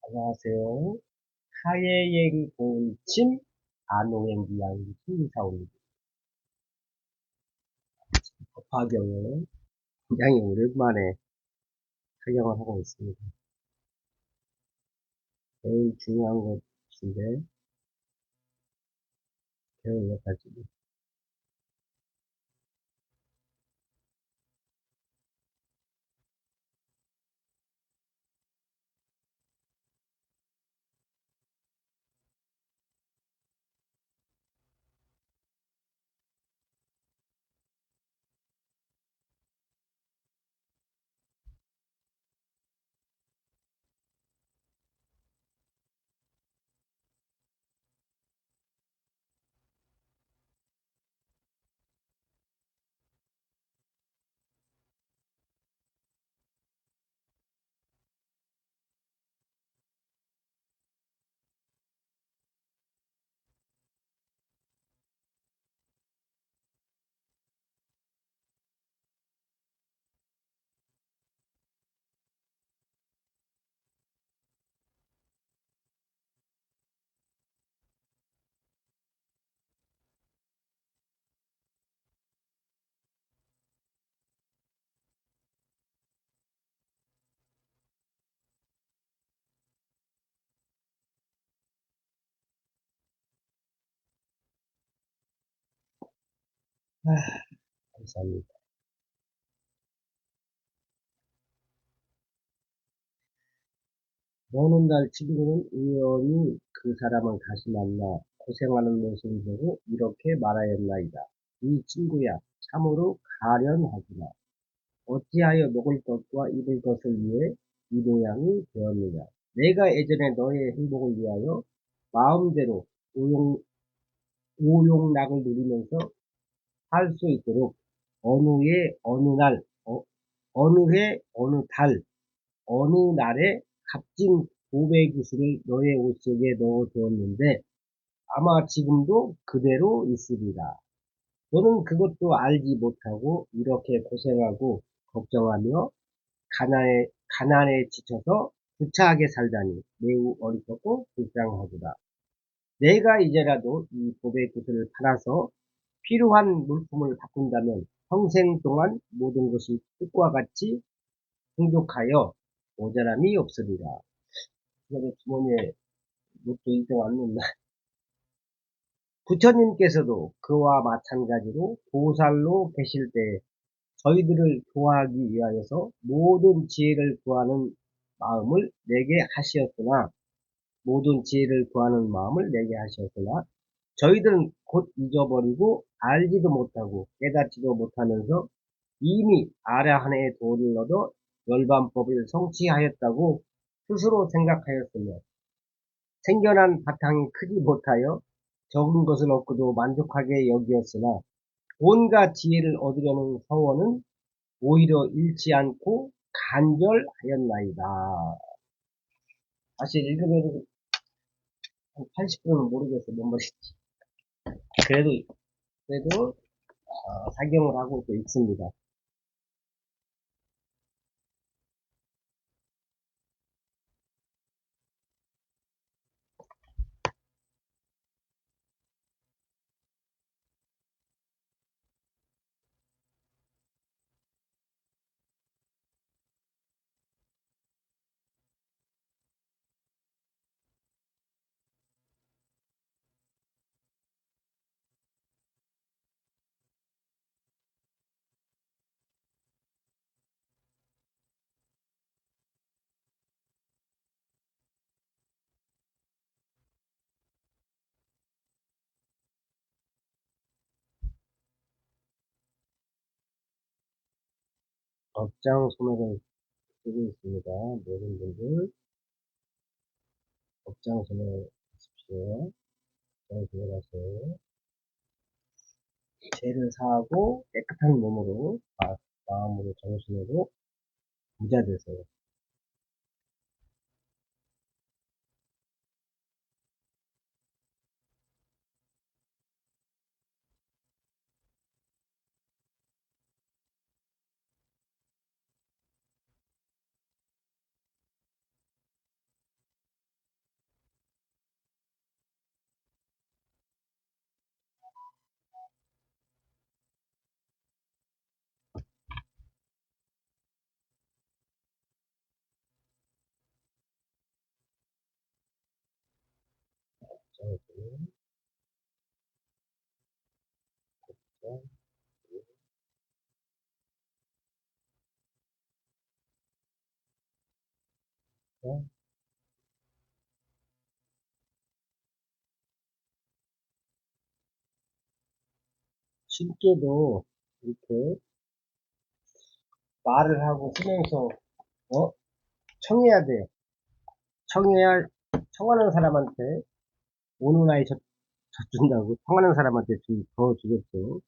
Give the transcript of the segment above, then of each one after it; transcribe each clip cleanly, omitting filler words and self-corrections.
안녕하세요. 하예행 보침 안오행기양 신사옵니다. 법화경을 굉장히 오랜만에 설명을 하고 있습니다. 제일 중요한 것인데 제일 몇 가지. 아, 감사합니다. 어느 날 친구는 우연히 그 사람을 다시 만나 고생하는 모습을 보고 이렇게 말하였나이다. 이 친구야, 참으로 가련하구나. 어찌하여 먹을 것과 입을 것을 위해 이 모양이 되었느냐. 내가 예전에 너의 행복을 위하여 마음대로 오용락을 누리면서 살 수 있도록 어느 해 어느 날, 어느 해 어느 달, 어느 날에 값진 고백기술을 너의 옷 속에 넣어 두었는데 아마 지금도 그대로 있으리라. 너는 그것도 알지 못하고 이렇게 고생하고 걱정하며 가난에 지쳐서 구차하게 살다니 매우 어리석고 불쌍하구나. 내가 이제라도 이 고백기술을 팔아서 필요한 물품을 바꾼다면 평생 동안 모든 것이 뜻과 같이 풍족하여 모자람이 없으리라. 그다음에 주머니에 로또 1등 안 넣나? 부처님께서도 그와 마찬가지로 보살로 계실 때 저희들을 도와하기 위하여서 모든 지혜를 구하는 마음을 내게 하시었으나 저희들은 곧 잊어버리고 알지도 못하고 깨닫지도 못하면서 이미 아라한의 도를 얻어 열반법을 성취하였다고 스스로 생각하였으며 생겨난 바탕이 크지 못하여 적은 것을 얻고도 만족하게 여기었으나 온갖 지혜를 얻으려는 서원은 오히려 잃지 않고 간절하였나이다. 사실 읽으면 한 80%는 모르겠어. 뭔 말인지. 그래도 사경을 하고 또 있습니다. 업장 소매를 쓰고 있습니다. 모든 분들 업장 소매 하십시오. 업장 소매 하세요. 죄를 사하고 깨끗한 몸으로 마음으로 정신으로 부자 되세요. 쉽게도 이렇게 말을 하고 쓰면서 어? 청해야 돼요. 청해야 청하는 사람한테 오는 나이 젖준다고 청하는 사람한테 더 주겠죠.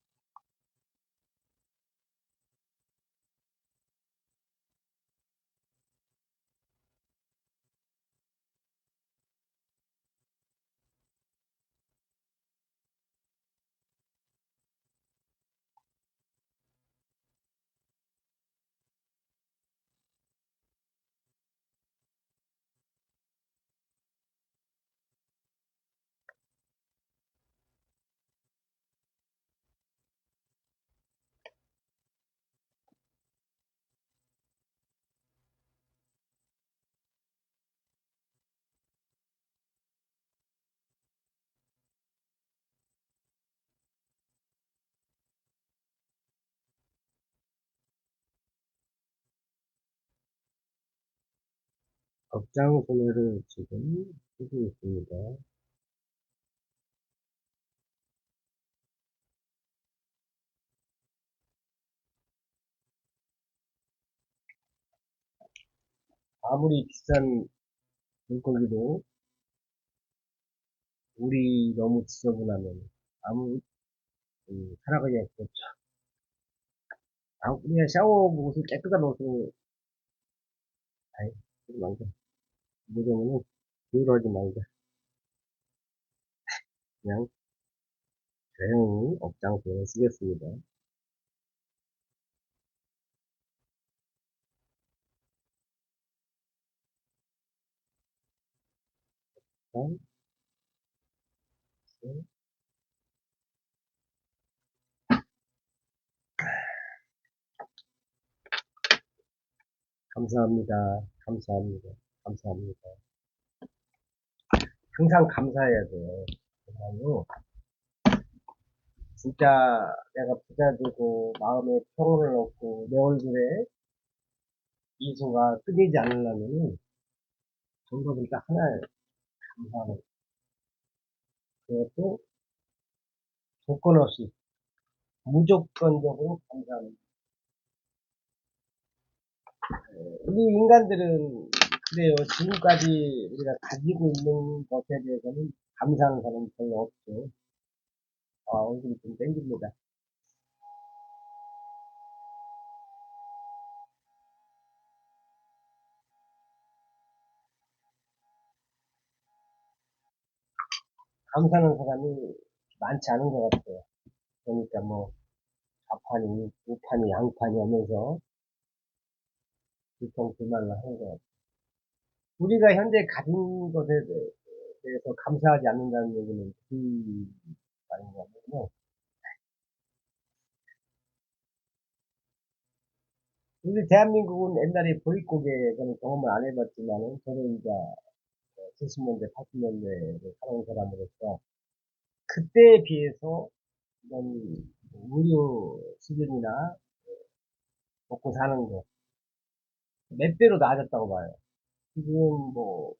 업장 소매를 지금 쓰고 있습니다. 아무리 비싼 물고기도 우리 너무 지저분하면 아무 살아가기가 그렇죠. 우리가 샤워하고 옷을 깨끗한 옷을 아이 그러지 말자. 이러면은 그러지 말자. 그냥 조용히 업장 소매를 쓰겠습니다. 어? 네. 감사합니다. 감사합니다. 감사합니다. 항상 감사해야 돼요. 정말로 진짜 내가 부자 되고 마음에 평온을 얻고 내 얼굴에 미소가 끊이지 않으려면은 방법은 딱 하나예요. 감사하는 거. 그것도 조건 없이 무조건적으로 감사하는 거. 우리 인간들은 그래요. 지금까지 우리가 가지고 있는 것에 대해서는 감사하는 사람이 별로 없죠. 얼굴이 좀 땡깁니다. 감사하는 사람이 많지 않은 것 같아요. 그러니까 뭐 좌판이, 우판이, 양판이 오면서 불평불만을 하는 것 같아요. 우리가 현재 가진 것에 대해서 감사하지 않는다는 얘기는 무슨 말인가면요. 우리 대한민국은 옛날에 보릿고개 저는 경험을 안 해봤지만은 저는 이제 70년대, 80년대를 살아온 사람으로서 그때에 비해서 이런 의료 수준이나 먹고 사는 거 몇 배로 나아졌다고 봐요. 지금 뭐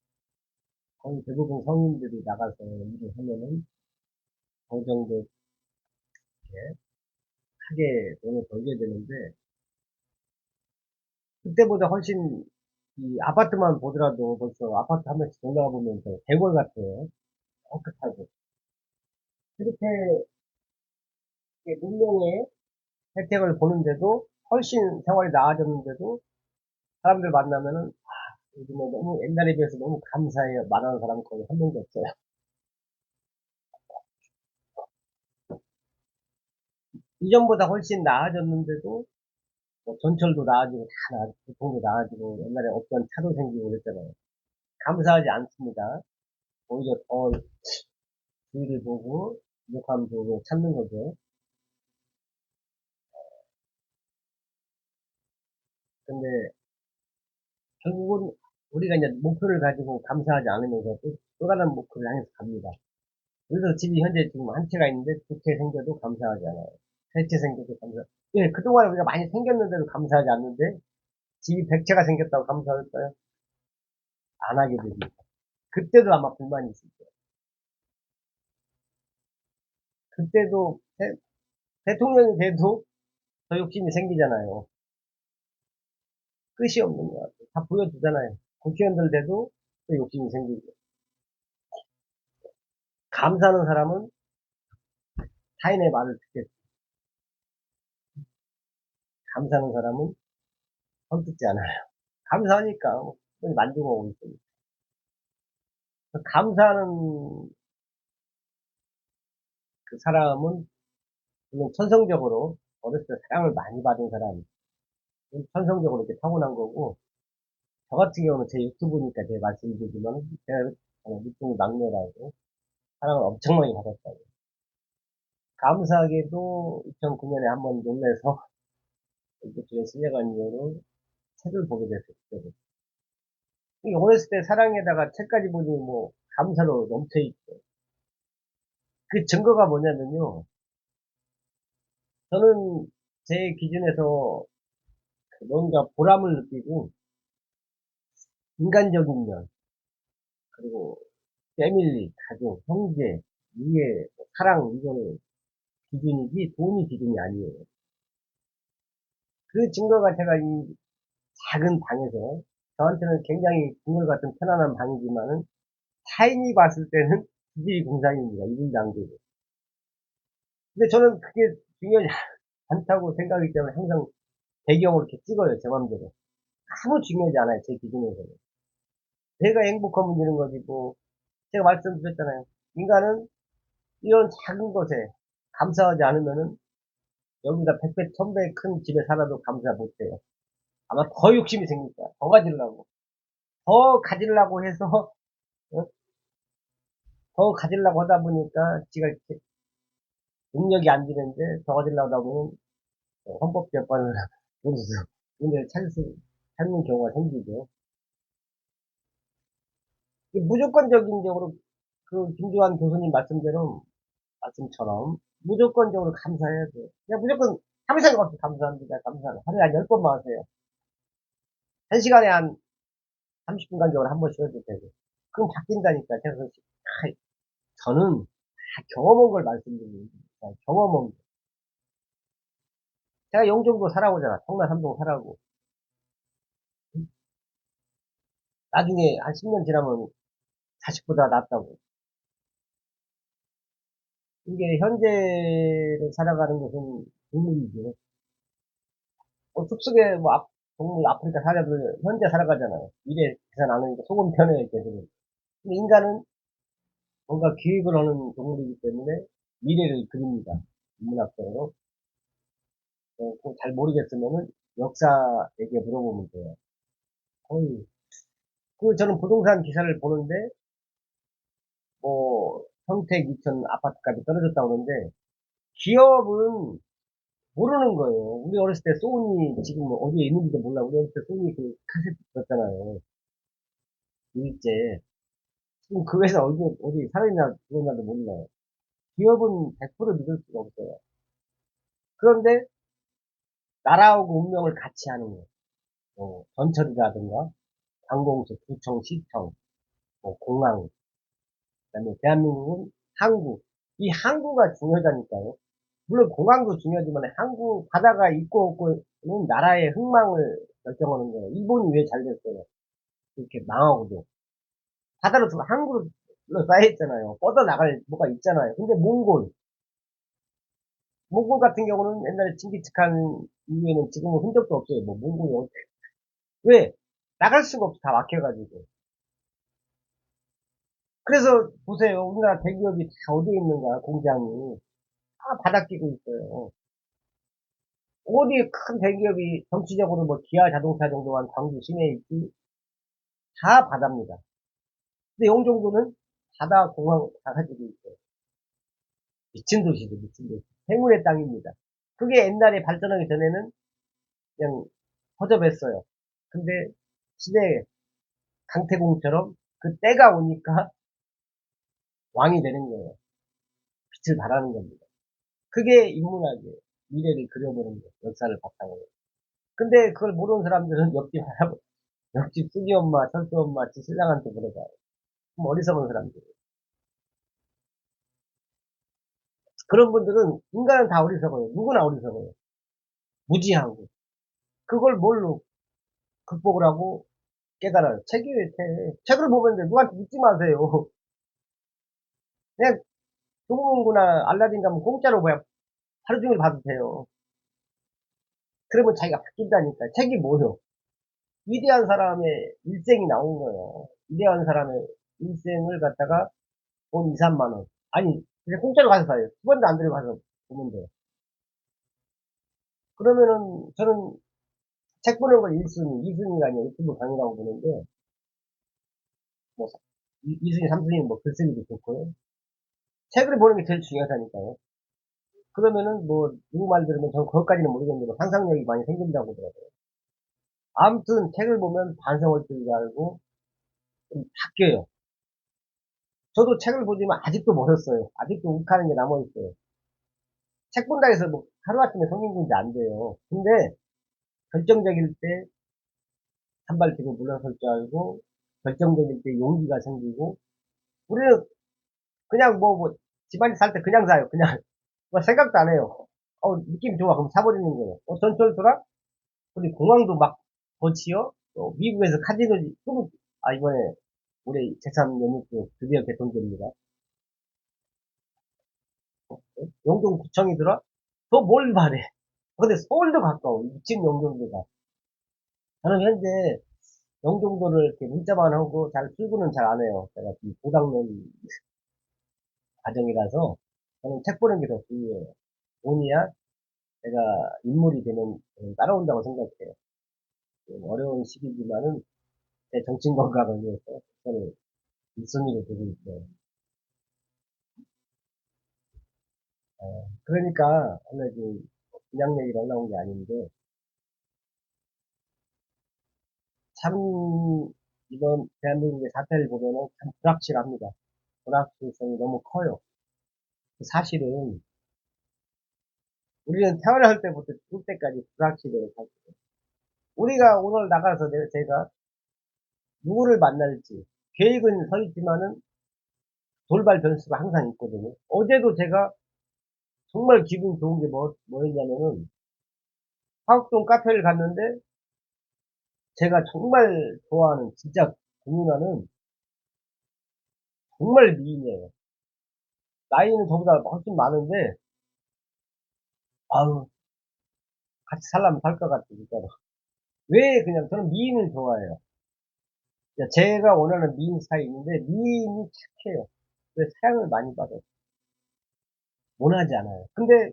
거의 대부분 성인들이 나가서 일을 하면은 어느 정도 이렇게 크게 돈을 벌게 되는데 그때보다 훨씬 이 아파트만 보더라도 벌써 아파트 한 번씩 올라가 보면 대궐 같아요. 깨끗하고. 그렇게 문명의 혜택을 보는데도 훨씬 생활이 나아졌는데도 사람들 만나면은 요즘에 너무 옛날에 비해서 너무 감사해요. 말하는 사람 거의 한 명도 없어요. 이전보다 훨씬 나아졌는데도 뭐 전철도 나아지고 다 나아지고 교통도 나아지고 옛날에 없던 차도 생기고 그랬잖아요. 감사하지 않습니다. 오히려 더 주위를 보고 부족함 보고 찾는 거죠. 근데 결국은 우리가 이제 목표를 가지고 감사하지 않으면서 또 다른 목표를 향해서 갑니다. 그래서 집이 현재 지금 한 채가 있는데 두 채 생겨도 감사하지 않아요. 세 채 생겨도 예, 그동안 우리가 많이 생겼는데도 감사하지 않는데 집이 100채가 생겼다고 감사할까요? 안 하게 됩니다. 그때도 아마 불만이 있을 거예요. 그때도 대통령이 돼도 더 욕심이 생기잖아요. 끝이 없는 것 같아요. 다 보여주잖아요. 국회의원들 돼도 또 욕심이 생기고. 감사하는 사람은 타인의 말을 듣겠죠. 감사하는 사람은 헛듣지 않아요. 감사하니까 만족하고 있습니다. 감사하는 그 사람은 물론 천성적으로 어렸을 때 사랑을 많이 받은 사람, 천성적으로 이렇게 타고난 거고, 저 같은 경우는 제 유튜브니까 제가 말씀드리지만, 제가 밑둥이 막내라고 사랑을 엄청 많이 받았다고. 감사하게도 2009년에 한번 놀래서 이쪽에 실려간 이후로 책을 보게 됐었거든요. 어렸을 때 사랑에다가 책까지 보니 뭐 감사로 넘쳐있죠. 그 증거가 뭐냐면요. 저는 제 기준에서 뭔가 보람을 느끼고 인간적인 면, 그리고 패밀리, 가족, 형제, 이해, 사랑, 이거는 기준이지 돈이 기준이 아니에요. 그 증거가 제가 이 작은 방에서 저한테는 굉장히 국물 같은 편안한 방이지만은 타인이 봤을 때는 지질이 공상입니다. 이분도 안 되고. 근데 저는 그게 중요하지 않다고 생각하기 때문에 항상 배경으로 이렇게 찍어요. 제 맘대로. 아무 중요하지 않아요. 제 기준에서는. 내가 행복하면 되는 거지 뭐. 제가 말씀드렸잖아요. 인간은 이런 작은 것에 감사하지 않으면은 여기다 100배, 1000배 큰 집에 살아도 감사 못해요. 아마 더 욕심이 생길 거야. 더 가지려고. 더 가지려고 해서, 어? 더 가지려고 하다 보니까 지가 이렇게 능력이 안 되는데 더 가지려고 하다 보면 헌법 개헌을 그러면서 문제를 찾는 경우가 생기죠. 무조건적으로 그 김주환 교수님 말씀처럼 무조건적으로 감사해야 돼요. 그냥 무조건 아무 생각 없이 감사합니다. 감사합니다. 하루에 한 10번만 하세요. 한 시간에 한 30분 간격으로 한 번씩 해도 되고. 그럼 바뀐다니까. 그래서 저는 다 경험한 걸 말씀드리는 거예요. 경험한 거. 제가 영종도 살아오잖아. 성남 삼동 살아오고. 나중에 한 10년 지나면 자식보다 낫다고. 이게 현재를 살아가는 것은 동물이죠. 숲속에 뭐 동물 아프리카 사자들 현재 살아가잖아요. 미래 계산 안 하니까 속은 편해요, 계속. 근데 인간은 뭔가 기획을 하는 동물이기 때문에 미래를 그립니다. 인문학적으로. 잘 모르겠으면은 역사에게 물어보면 돼요. 거의. 저는 부동산 기사를 보는데, 뭐, 평택 2천 아파트까지 떨어졌다고 그러는데, 기업은 모르는 거예요. 우리 어렸을 때 소니, 지금 뭐 어디에 있는지도 몰라. 우리 어렸을 때 소니 그 카세트 들었잖아요. 일제. 지금 그 회사 어디 살아있나, 죽었나도 몰라요. 기업은 100% 믿을 수가 없어요. 그런데, 나라하고 운명을 같이 하는 거예요. 전철이라든가, 관공서, 구청, 시청, 뭐 공항, 그다음에 대한민국은 항구. 이 항구가 중요하다니까요. 물론 공항도 중요하지만 항구 바다가 있고 없고는 나라의 흥망을 결정하는 거예요. 일본이 왜 잘 됐어요? 이렇게 망하고도 바다로 항구로 쌓여있잖아요. 뻗어 나갈 뭐가 있잖아요. 근데 몽골 같은 경우는 옛날에 칭기즈칸 이후에는 지금은 흔적도 없어요. 뭐 몽골이 왜 나갈 수가 없어 다 막혀가지고. 그래서 보세요. 우리나라 대기업이 다 어디에 있는가 공장이 다 바닥 끼고 있어요. 어디 큰 대기업이 정치적으로 뭐 기아 자동차 정도만 광주 시내에 있지 다 바다입니다. 근데 영종도는 바다 공항 다 가지고 있어요. 미친 도시죠, 미친 도시. 행운의 땅입니다. 그게 옛날에 발전하기 전에는 그냥 허접했어요. 근데 시대에 강태공처럼 그 때가 오니까 왕이 되는 거예요. 빛을 발하는 겁니다. 그게 인문학이에요. 미래를 그려보는 거, 역사를 바탕으로. 근데 그걸 모르는 사람들은 옆집 할아버지, 옆집 순이 엄마, 철수 엄마, 지 신랑한테 물어봐요. 그럼 어리석은 사람들. 그런 분들은 인간은 다 어리석어요. 누구나 어리석어요. 무지하고. 그걸 뭘로 극복을 하고 깨달아요. 책이 왜 책? 책을 보면 돼. 누구한테 묻지 마세요. 그냥 동문구나 알라딘 가면 공짜로 뭐야 하루 종일 봐도 돼요. 그러면 자기가 바뀐다니까. 책이 뭐요? 위대한 사람의 일생이 나온 거예요. 위대한 사람의 일생을 갖다가 돈 2, 3만 원. 아니, 그냥 공짜로 가서 사요. 10원도 안 들여 가서 보면 돼요. 그러면은 저는 책 보는 걸 1순위, 2순위가 아니라 유튜브 강의라고 보는데, 뭐, 2순위, 3순위는 뭐 글쓰기도 좋고요. 책을 보는 게 제일 중요하다니까요. 그러면은 뭐, 누구 말 들으면 저는 그것까지는 모르겠는데, 상상력이 많이 생긴다고 그러더라고요. 아무튼 책을 보면 반성할 줄 알고 좀 바뀌어요. 저도 책을 보지만 아직도 멀었어요. 아직도 욱하는 게 남아있어요. 책 본다 해서 뭐 하루아침에 성인군지 안 돼요. 근데 결정적일 때 한 발 뒤로 물러설 줄 알고 결정적일 때 용기가 생기고 우리는 그냥 집안에 살 때 그냥 사요. 그냥 뭐 생각도 안 해요. 느낌 좋아. 그럼 사버리는 거예요. 전철 돌아? 우리 공항도 막 거치요? 또 미국에서 카지노, 이번에 올해 재산 연휴 때 드디어 개통됩니다. 영종구청이 들어? 더 뭘 말해. 근데 서울도 가까워. 미친 영종도가. 저는 현재 영종도를 이렇게 문자만 하고 잘 출근은 잘 안 해요. 제가 이 고당면 가정이라서 저는 책 보는 게 더 중요해요. 돈이야 제가 인물이 되면 따라온다고 생각해요. 좀 어려운 시기지만은 제 정신 건강을 위해서 저는 1순위로 두고 있어요. 그러니까 오늘 그냥 얘기를 올라온 게 아닌데 참 이번 대한민국의 사태를 보면은 참 불확실합니다. 불확실성이 너무 커요. 사실은 우리는 태어날 때부터 죽을 때까지 불확실해요. 사실. 우리가 오늘 나가서 제가 누구를 만날지 계획은 서 있지만은 돌발 변수가 항상 있거든요. 어제도 제가 정말 기분 좋은 게 뭐였냐면은 화곡동 카페를 갔는데 제가 정말 좋아하는 진짜 고민하는 정말 미인이에요. 나이는 저보다 훨씬 많은데 아우 같이 살라면 살 것 같아 진짜로. 왜 그냥 저는 미인을 좋아해요. 그러니까 제가 원하는 미인 스타일이 있는데 미인이 착해요. 그래서 사랑을 많이 받아요. 원하지 않아요. 근데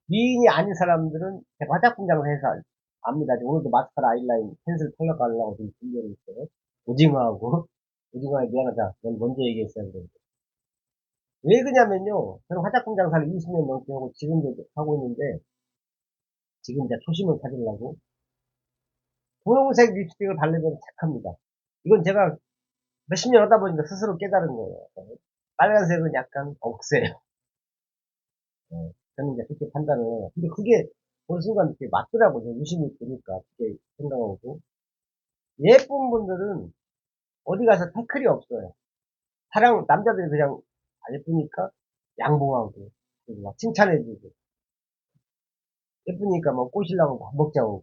미인이 아닌 사람들은 화장 공장을 해서 압니다. 오늘도 마스카라 아이라인 펜슬 컬러 가려고 지금 준비하고 있어요. 오징어하고 오징어에 미안하다. 넌 먼저 얘기했어야 되는데. 왜 그러냐면요. 저는 화장 공장 살 20년 넘게 하고 지금도 하고 있는데 지금 이제 초심을 찾으려고 분홍색 립스틱을 바르면 착합니다. 이건 제가 몇십 년 하다 보니까 스스로 깨달은 거예요. 빨간색은 약간 억세요. 네, 저는 이제 그렇게 판단을 해요. 근데 그게 어느 순간 이렇게 맞더라고요. 유심히 보니까 그렇게 생각하고. 예쁜 분들은 어디 가서 태클이 없어요. 남자들이 그냥 예쁘니까 양보하고, 그리고 막 칭찬해주고, 예쁘니까 뭐 꼬시려고 막 먹자고.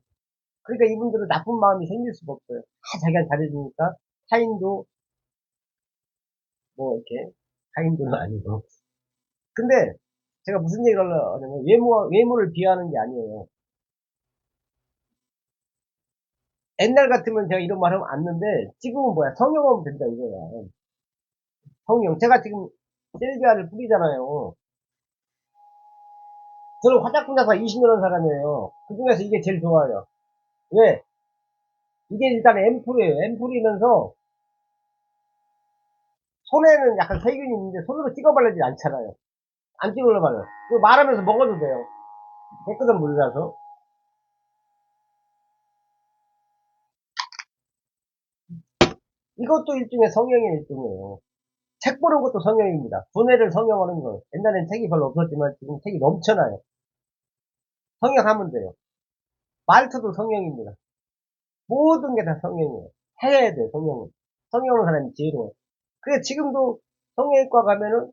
그러니까 이분들은 나쁜 마음이 생길 수가 없어요. 다 자기가 잘해주니까 타인도 뭐 이렇게 타인도는 아니고. 근데 제가 무슨 얘기를 하냐면 외모를 비하하는 게 아니에요. 옛날 같으면 제가 이런 말 하면 안는데 지금은 뭐야 성형하면 된다 이거야. 성형. 제가 지금 셀비아를 뿌리잖아요. 저는 화장품 장사 20년 한 사람이에요. 그 중에서 이게 제일 좋아요. 왜? 이게 일단 앰플이에요. 앰플이면서 손에는 약간 세균이 있는데 손으로 찍어 바르지 않잖아요. 안 찍어 발라요. 그거 말하면서 먹어도 돼요. 깨끗한 물이라서. 이것도 일종의 성형의 일종이에요. 책 보는 것도 성형입니다. 두뇌를 성형하는 거. 옛날엔 책이 별로 없었지만 지금 책이 넘쳐나요. 성형하면 돼요. 말투도 성형입니다. 모든 게 다 성형이에요. 해야 돼, 성형은. 성형하는 사람이 지혜로워요. 그래, 지금도 성형외과 가면은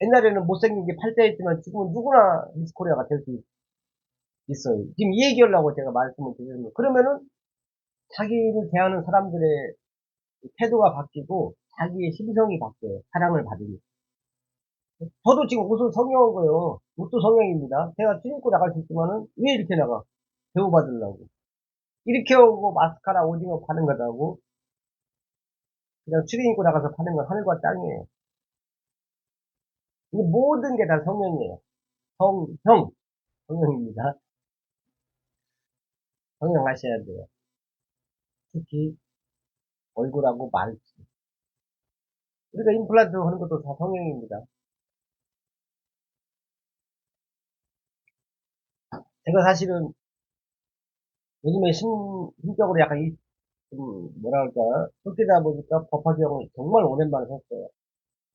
옛날에는 못생긴 게 팔자였지만 지금은 누구나 미스코리아가 될 수 있어요. 지금 이 얘기하려고 제가 말씀을 드리는 거예요. 그러면은 자기를 대하는 사람들의 태도가 바뀌고 자기의 심성이 바뀌어요. 사랑을 받으니. 저도 지금 옷을 성형한 거예요. 옷도 성형입니다. 제가 출입고 나갈 수 있지만은 왜 이렇게 나가? 배우 받으려고. 이렇게 오고 마스카라 오징어 파는 거다고 그냥 출입 입고 나가서 파는 건 하늘과 땅이에요. 이 모든 게 다 성형이에요. 성형입니다. 성형하셔야 돼요. 특히 얼굴하고 말투. 우리가 임플란트 하는 것도 다 성형입니다. 제가 사실은 요즘에 심적으로 약간 뭐랄까, 쫓기다 보니까 법화경을 정말 오랜만에 썼어요.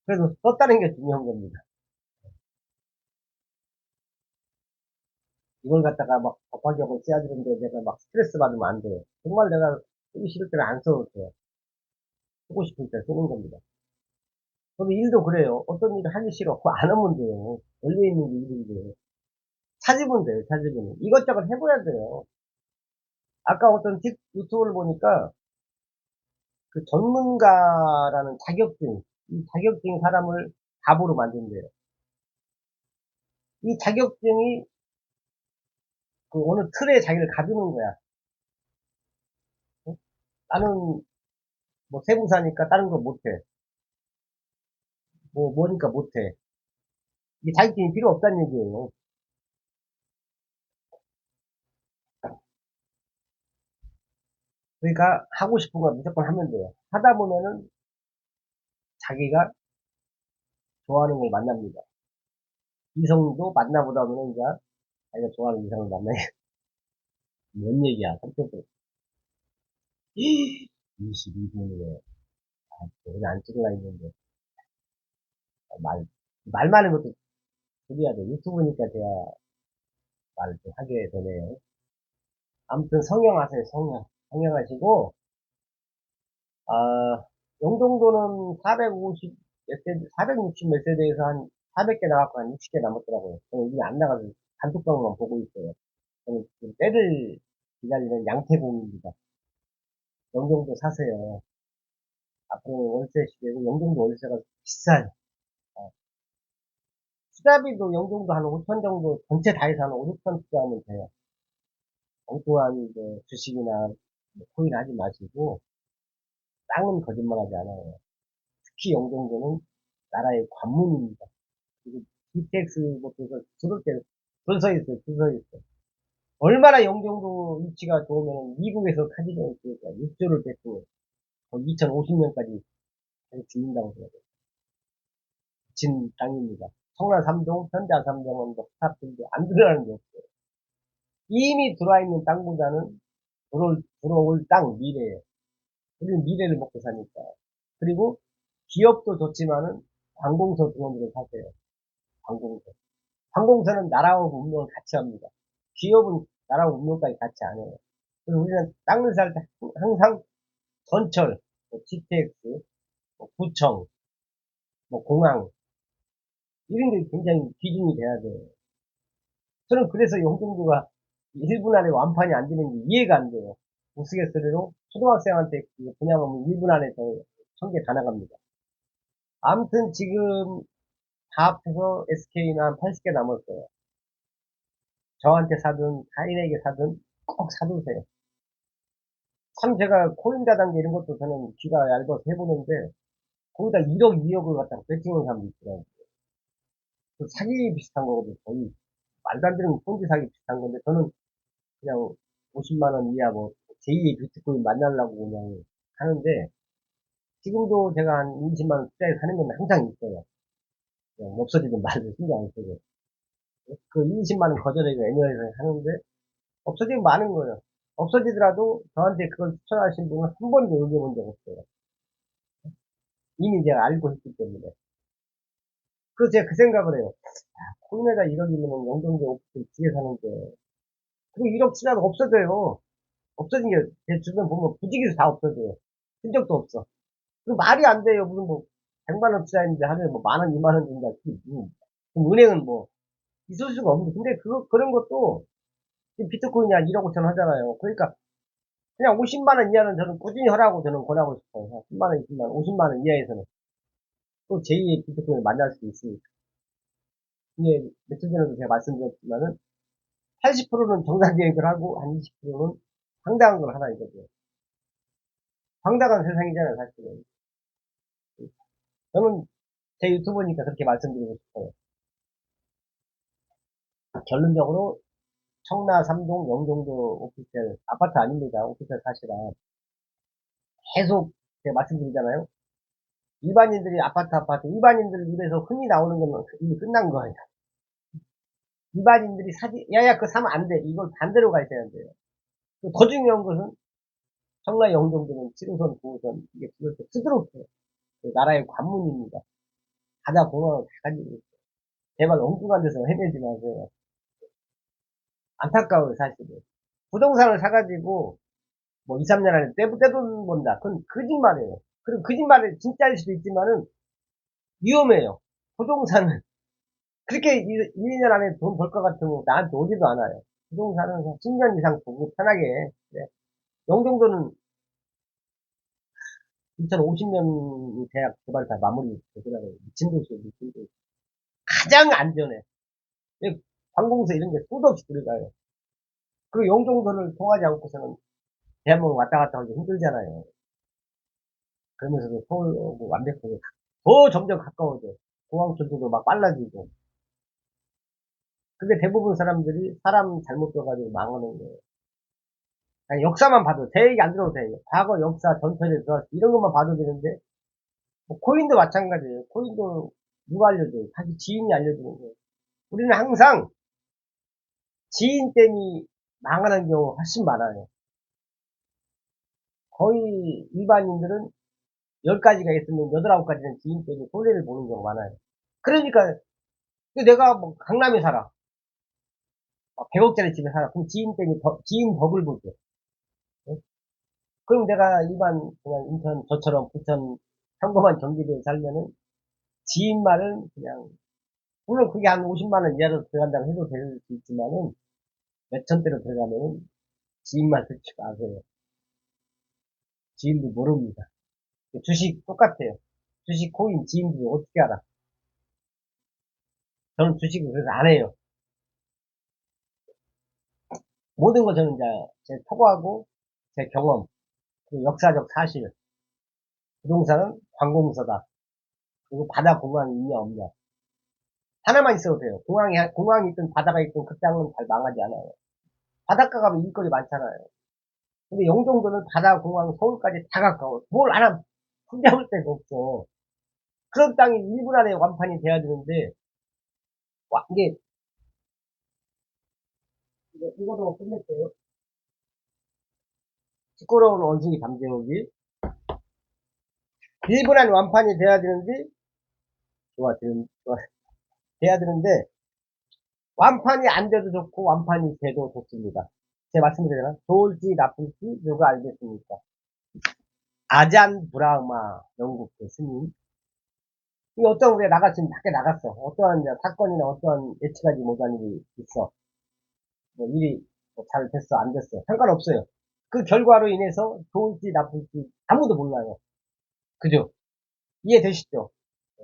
그래도 썼다는 게 중요한 겁니다. 이걸 갖다가 막 법화경을 써야 되는데 내가 막 스트레스 받으면 안 돼요. 정말 내가 쓰기 싫을 때는 안 써도 돼요. 쓰고 싶을 때 쓰는 겁니다. 저도 일도 그래요. 어떤 일을 하기 싫어. 그거 안 하면 돼요. 열려있는 게 일인데. 찾으면 돼요, 찾으면. 이것저것 해봐야 돼요. 아까 어떤 유튜브를 보니까 그 전문가라는 자격증, 이 자격증이 사람을 바보로 만든대요. 이 자격증이 그 어느 틀에 자기를 가두는 거야. 어? 나는 뭐 세무사니까 다른 거 못해. 뭐니까 못해. 이게 자격증이 필요 없다는 얘기예요. 그러니까 하고 싶은 거 무조건 하면 돼요. 하다 보면은 자기가 좋아하는 걸 만납니다. 이성도 만나보다 보면 이제 자기가 좋아하는 이성을 만나게. 뭔 얘기야, 성격도. 22분이네. 아, 오늘 안 찍으려 했는데. 말, 말 많은 것도 줄여야 돼. 유튜브니까 제가 말을 좀 하게 되네요. 아무튼 성형하세요, 성형. 성형하시고, 아, 영종도는 450 몇 세대, 460 몇 세대에서 한 400개 나왔고 한 60개 남았더라고요. 저는 이게 안 나가서 단톡방만 보고 있어요. 저는 지금 때를 기다리는 양태공입니다. 영종도 사세요. 앞으로 월세 시대고 영종도 월세가 비싸요. 어, 투자비도 영종도 한 5천 정도 전체 다 해서 한 5, 6천 투자하면 돼요. 엉뚱한 이제 주식이나 뭐 코인 하지 마시고 땅은 거짓말하지 않아요. 특히 영종도는 나라의 관문입니다. 그리고 GTX 못해서 줄을 때 줄 서 있어요. 줄 서 있어요. 얼마나 영종도 위치가 좋으면 미국에서 카지노 있으니까 6조를 뺐고 2050년까지 계속 짓는다고 해요. 진 땅입니다. 성남 3동, 현자 3동은 뭐 스타트인데 안 들어가는 게 없어요. 이미 들어와 있는 땅보다는 들어올 땅 미래에 우리는 미래를 먹고 사니까. 그리고 기업도 좋지만은 관공서 등원으로 사세요. 관공서. 관공서는 나라와 운명을 같이 합니다. 기업은 나라와 운명까지 같이 안 해요. 그래서 우리는 땅을 살 때 항상 전철, 뭐 GTX, 뭐 구청, 뭐 공항 이런 게 굉장히 기준이 돼야 돼요. 저는 그래서 용동구가 1분 안에 완판이 안 되는 게 이해가 안 돼요. 우스갯소리로 초등학생한테 분양하면 1분 안에 저 1000개 다 나갑니다. 아무튼 지금 다 합해서 SK는 한 80개 남았어요. 저한테 사든 타인에게 사든 꼭 사두세요. 참 제가 코인 다단계 이런 것도 저는 귀가 얇아서 해보는데 거기다 1억, 2억을 갖다가 배팅하는 사람도 있더라고요. 그 사기 비슷한 거거든요. 거의 말도 안 되는 폰지 사기 비슷한 건데 저는 그냥 50만 원 이하 뭐 제2의 비트코인 만나려고 그냥 하는데 지금도 제가 한 20만 원 투자해서 하는 건 항상 있어요. 그냥 없어지든 말든 신경 안 쓰고 그 20만 원 거절해서 애매해서 하는데 없어지면 많은 거예요. 없어지더라도 저한테 그걸 추천하신 분은 한 번도 얘기해 본 적 없어요. 이미 제가 알고 있기 때문에. 그래서 제가 그 생각을 해요. 코인에다 1억이면 영종도 오피스텔 뒤에 사는데. 그리고 1억 투자도 없어져요. 없어진 게 제 주변 보면 부지기수 다 없어져요. 쓴 적도 없어. 그 말이 안 돼요. 무슨 뭐 100만 원 투자했는데 하루에 뭐 만 원, 2만 원 준다. 그럼 은행은 뭐 있을 수가 없는데. 근데 그런 것도 지금 비트코인이 한 1억 5천 하잖아요. 그러니까 그냥 50만 원 이하는 저는 꾸준히 하라고 저는 권하고 싶어요. 10만 원, 20만 원, 50만 원 이하에서는 또 제2의 비트코인을 만날 수도 있으니까. 이게 며칠 전에도 제가 말씀드렸지만은 80%는 정상 계획을 하고 한 20%는 황당한 걸 하나 이거죠. 황당한 세상이잖아요, 사실은. 저는 제 유튜브니까 그렇게 말씀드리고 싶어요. 결론적으로 청라, 삼동, 영종도 오피스텔, 아파트 아닙니다. 오피스텔 사실은 계속 제가 말씀드리잖아요. 일반인들이 일반인들 입에서 흔히 나오는 건 이미 끝난 거예요. 일반인들이 야야, 그거 사면 안 돼. 이걸 반대로 가야 되는데요. 더 중요한 것은 청라 영종도는 7호선, 9호선, 이게 수두룩해요. 나라의 관문입니다. 바다 공항을 다 가지고 있어요. 제발 엉뚱한 데서 헤매지 마세요. 안타까워요, 사실은. 부동산을 사가지고, 뭐, 2, 3년 안에 떼돈 번다. 그건 거짓말이에요. 그리고 거짓말이 진짜일 수도 있지만은, 위험해요. 부동산은, 그렇게 1, 2년 안에 돈 벌 것 같으면 나한테 오지도 않아요. 부동산은 10년 이상 보고 편하게. 그래. 영종도는 2050년 대학 개발 다 마무리 되더라고요. 미친 도시예요, 미친 도시. 가장 안전해. 관공서 이런 게 수도 없이 들어가요. 그리고 영종도를 통하지 않고서는 대한민국 왔다 갔다 하기 힘들잖아요. 그러면서도 서울 오고 완벽하게 더 점점 가까워져. 공항 전투도 막 빨라지고. 근데 대부분 사람들이 사람 잘못 써가지고 망하는 거예요. 그냥 역사만 봐도, 제 얘기 안 들어도 돼요. 과거 역사, 전설에 들어왔어. 이런 것만 봐도 되는데, 뭐 코인도 마찬가지예요. 코인도 누가 알려줘요? 사실 지인이 알려주는 거예요. 우리는 항상 지인 때문에 망하는 경우 훨씬 많아요. 거의 일반인들은 10가지가 있으면 8, 9가지는 지인 때문에 손해를 보는 경우가 많아요. 그러니까 내가 뭐 강남에 살아. 100억짜리 집에 살아. 그럼 지인 때문에 지인 덕을 보죠. 응? 그럼 내가 일반 그냥 인천 저처럼 부천 평범한 경기도에 살면은 지인 말은 그냥, 물론 그게 한 50만 원 이하로 들어간다고 해도 될 수 있지만은 몇 천대로 들어가면은 지인 말 듣지 마세요. 지인도 모릅니다. 주식 똑같아요. 주식, 코인, 지인들이 어떻게 알아? 저는 주식을 그래서 안 해요. 모든 거 저는 이제 제 토고하고 제 경험, 그리고 역사적 사실, 부동산은 관공서다. 그리고 바다 공항이 있냐 없냐. 하나만 있어도 돼요. 공항이 있든 바다가 있든 그 땅은 잘 망하지 않아요. 바닷가 가면 일거리 많잖아요. 근데 영종도는 바다, 공항, 서울까지 다 가까워. 뭘 하나 손잡을 데가 없어. 그런 땅이 1분 안에 완판이 돼야 되는데, 이게, 이거도 끝냈어요. 시끄러운 원숭이 담재우기. 1분 안에 완판이 돼야 되는데, 돼야 되는데, 완판이 안 돼도 좋고, 완판이 돼도 좋습니다. 제 말씀드리잖아. 좋을지 나쁠지 누가 알겠습니까? 아잔 브라흐마 영국 그 스님. 이 어떤 우리가 지금 밖에 나갔어. 어떠한 이제 사건이나 어떠한 예측하지 못한 일이 있어. 뭐 일이 뭐잘 됐어, 안 됐어. 상관없어요. 그 결과로 인해서 좋을지 나쁠지 아무도 몰라요. 그죠? 이해되시죠? 예.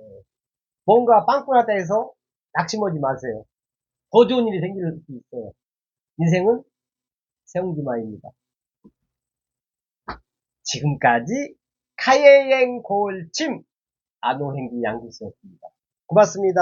뭔가 빵꾸 났다 해서 낙심하지 마세요. 더 좋은 일이 생길 수 있어요. 인생은 세웅지마입니다. 지금까지 카예행 고울침 아노행기 양기수였습니다. 고맙습니다.